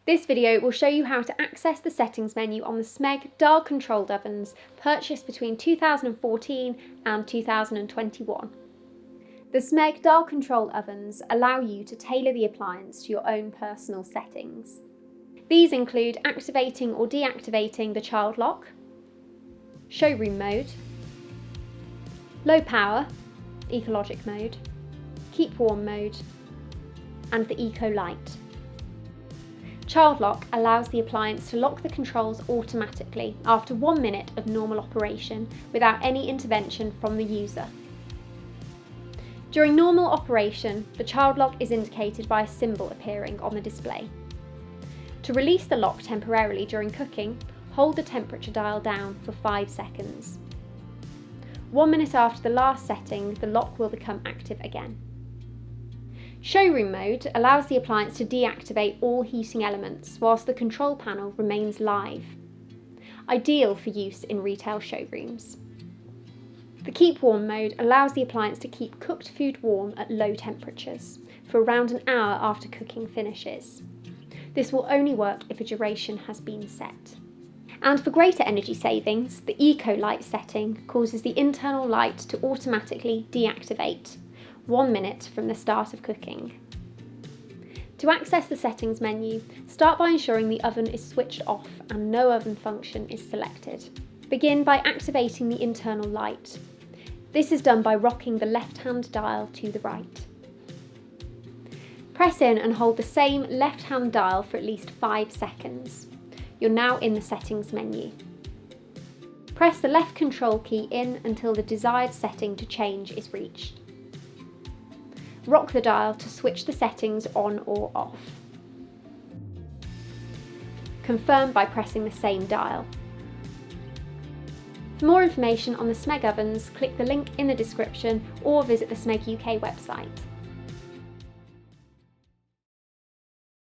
This video will show you how to access the settings menu on the Smeg dial-controlled ovens purchased between 2014 and 2021. The Smeg dial-controlled ovens allow you to tailor the appliance to your own personal settings. These include activating or deactivating the child lock, showroom mode, low power, ecologic mode, keep warm mode, and the eco light. Child lock allows the appliance to lock the controls automatically after 1 minute of normal operation without any intervention from the user. During normal operation, the child lock is indicated by a symbol appearing on the display. To release the lock temporarily during cooking, hold the temperature dial down for 5 seconds. 1 minute after the last setting, the lock will become active again. Showroom mode allows the appliance to deactivate all heating elements whilst the control panel remains live. Ideal for use in retail showrooms. The keep warm mode allows the appliance to keep cooked food warm at low temperatures for around an hour after cooking finishes. This will only work if a duration has been set. And for greater energy savings, the eco light setting causes the internal light to automatically deactivate 1 minute from the start of cooking. To access the settings menu, start by ensuring the oven is switched off and no oven function is selected. Begin by activating the internal light. This is done by rocking the left-hand dial to the right. Press in and hold the same left-hand dial for at least 5 seconds. You're now in the settings menu. Press the left control key in until the desired setting to change is reached. Rock the dial to switch the settings on or off. Confirm by pressing the same dial. For more information on the Smeg ovens, click the link in the description or visit the Smeg UK website.